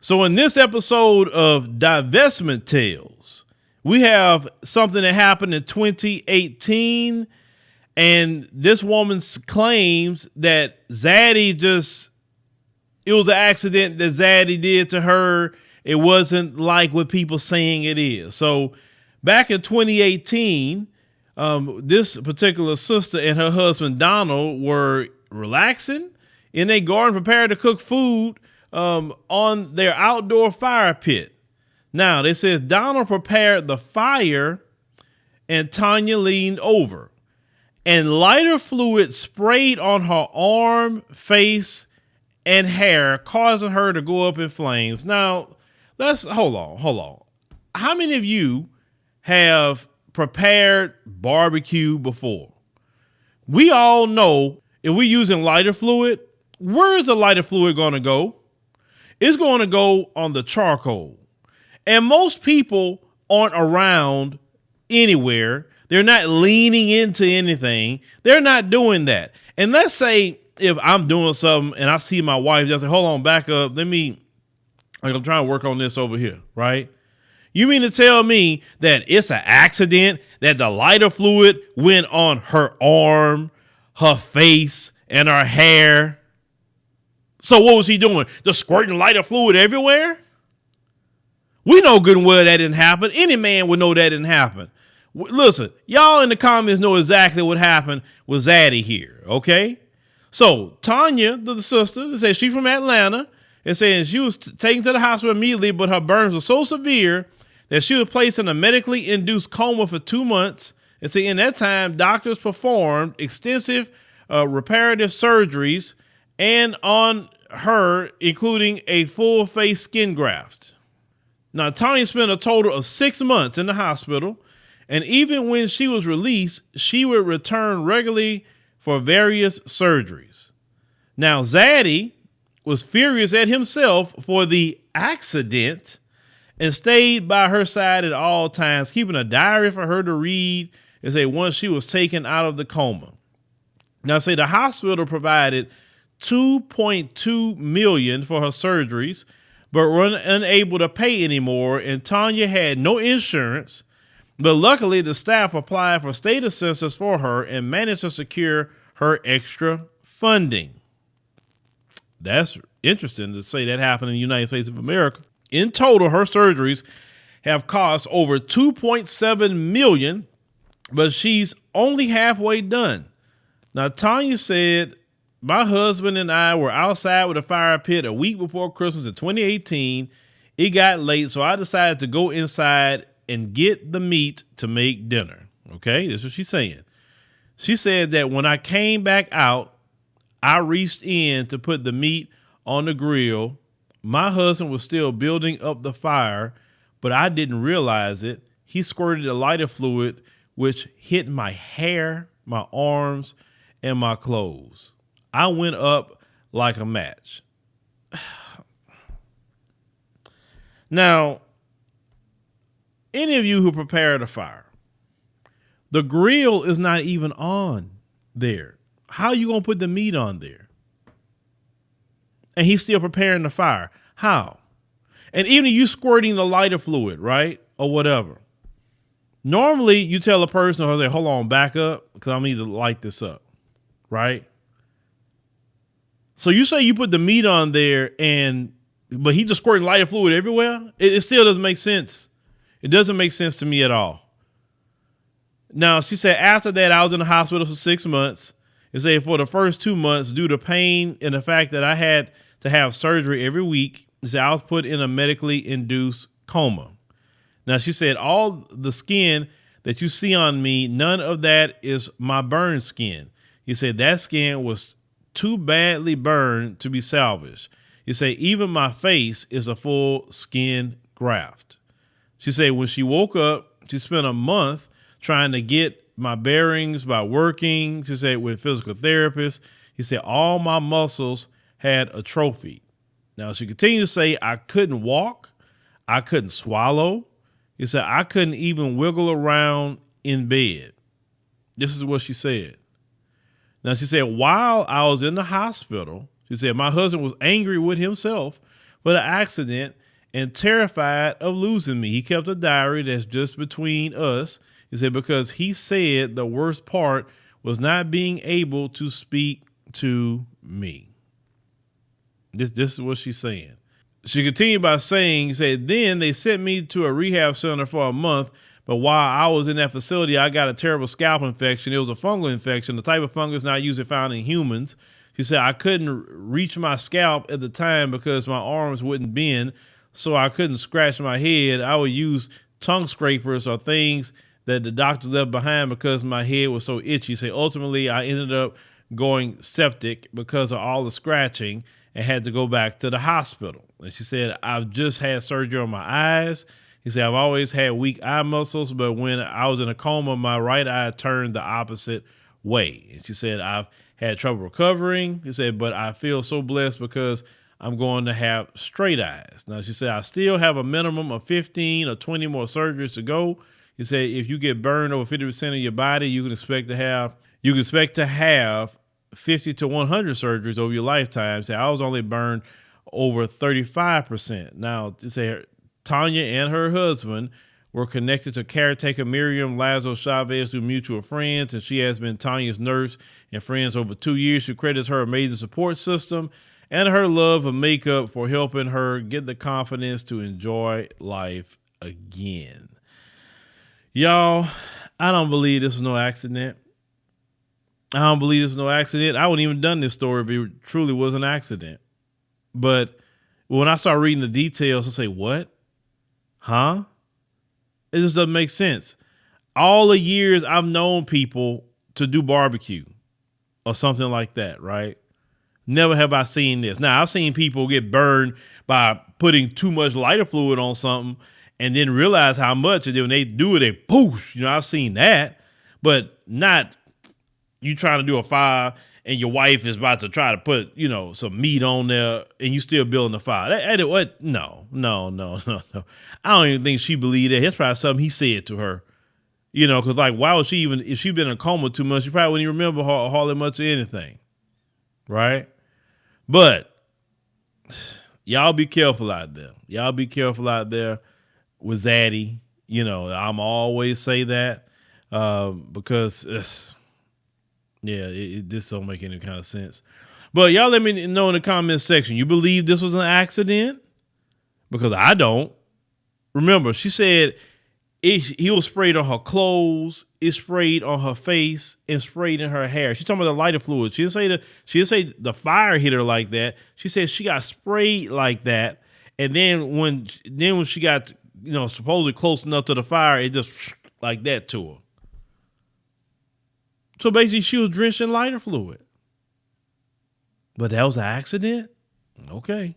So in this episode of Divestment Tales, we have something that happened in 2018, and this woman claims that Zaddy it was an accident that Zaddy did to her. It wasn't like what people saying it is. So back in 2018, this particular sister and her husband Donald were relaxing in a garden, prepared to cook food on their outdoor fire pit. Now, they says Donald prepared the fire and Tanya leaned over, and lighter fluid sprayed on her arm, face, and hair, causing her to go up in flames. Now, hold on. How many of you have prepared barbecue before? We all know if we're using lighter fluid, where is the lighter fluid going to go? It's going to go on the charcoal. And most people aren't around anywhere. They're not leaning into anything. They're not doing that. And let's say if I'm doing something and I see my wife, just say, hold on, back up. I'm trying to work on this over here, right? You mean to tell me that it's an accident that the lighter fluid went on her arm, her face, and her hair? So what was he doing? Just squirting lighter fluid everywhere? We know good and well that didn't happen. Any man would know that didn't happen. Listen, y'all in the comments know exactly what happened with Zaddy here, okay? So Tanya, the sister, says she's from Atlanta, and saying she was taken to the hospital immediately, but her burns were so severe that she was placed in a medically induced coma for 2 months. And see, in that time, doctors performed extensive reparative surgeries and on her, including a full face skin graft. Now, Tanya spent a total of 6 months in the hospital, and even when she was released, she would return regularly for various surgeries. Now, Zaddy was furious at himself for the accident and stayed by her side at all times, keeping a diary for her to read and say once she was taken out of the coma. Now, say the hospital provided $2.2 million for her surgeries, but were unable to pay anymore, and Tanya had no insurance. But luckily, the staff applied for state assistance for her and managed to secure her extra funding. That's interesting to say that happened in the United States of America. In total, her surgeries have cost over $2.7 million, but she's only halfway done. Now, Tanya said, my husband and I were outside with a fire pit a week before Christmas in 2018. It got late, so I decided to go inside and get the meat to make dinner. Okay, this is what she's saying. She said that when I came back out, I reached in to put the meat on the grill. My husband was still building up the fire, but I didn't realize it. He squirted a lighter fluid, which hit my hair, my arms, and my clothes. I went up like a match. Now, any of you who prepared a fire, the grill is not even on there. How are you going to put the meat on there? And he's still preparing the fire. How? And even you squirting the lighter fluid, right? Or whatever. Normally you tell a person, or say, hold on, back up, because I'm need to light this up. Right? So you say you put the meat on there but he just squirting lighter fluid everywhere? It still doesn't make sense. It doesn't make sense to me at all. Now, she said after that, I was in the hospital for 6 months. It said for the first 2 months, due to pain and the fact that I had to have surgery every week, she said I was put in a medically induced coma. Now, she said all the skin that you see on me, none of that is my burned skin. He said that skin was too badly burned to be salvaged. He said even my face is a full skin graft. She said when she woke up, she spent a month trying to get my bearings by working. She said with physical therapists. He said all my muscles had atrophied. Now she continued to say I couldn't walk. I couldn't swallow. He said I couldn't even wiggle around in bed. This is what she said. Now, she said, while I was in the hospital, she said, my husband was angry with himself for but an accident and terrified of losing me. He kept a diary that's just between us. He said, because he said the worst part was not being able to speak to me. This is what she's saying. She continued by saying, he said, then they sent me to a rehab center for a month. But while I was in that facility, I got a terrible scalp infection. It was a fungal infection, the type of fungus not usually found in humans. She said, I couldn't reach my scalp at the time because my arms wouldn't bend, so I couldn't scratch my head. I would use tongue scrapers or things that the doctor left behind because my head was so itchy. She said, ultimately, I ended up going septic because of all the scratching and had to go back to the hospital. And she said, I've just had surgery on my eyes. He said, I've always had weak eye muscles, but when I was in a coma, my right eye turned the opposite way. And she said, I've had trouble recovering. He said, but I feel so blessed because I'm going to have straight eyes. Now, she said, I still have a minimum of 15 or 20 more surgeries to go. He said, if you get burned over 50% of your body, you can expect to have 50 to 100 surgeries over your lifetime. Say, I was only burned over 35%. Now, to say Tanya and her husband were connected to caretaker Miriam Lazo Chavez through mutual friends, and she has been Tanya's nurse and friends over 2 years. She credits her amazing support system and her love of makeup for helping her get the confidence to enjoy life again. Y'all, I don't believe this was no accident. I don't believe this was no accident. I wouldn't even done this story if it truly was an accident. But when I start reading the details, I say, what? Huh? It just doesn't make sense. All the years I've known people to do barbecue or something like that, right? Never have I seen this. Now, I've seen people get burned by putting too much lighter fluid on something and then realize how much, and then when they do it, they poosh. You know, I've seen that, but not you trying to do a fire and your wife is about to try to put, you know, some meat on there and you still building the fire. What? No. I don't even think she believed that. That's probably something he said to her, you know, because like, why would she even, if she'd been in a coma too much, she probably wouldn't even remember hardly much of anything. Right? But y'all be careful out there. Y'all be careful out there with Zaddy. You know, I'm always say that because this don't make any kind of sense. But y'all let me know in the comments section. You believe this was an accident? Because I don't. Remember, she said he was sprayed on her clothes, it sprayed on her face, and sprayed in her hair. She's talking about the lighter fluid. She didn't say the fire hit her like that. She said she got sprayed like that, and then when she got, you know, supposedly close enough to the fire, it just like that to her. So basically, she was drenched in lighter fluid. But that was an accident? Okay.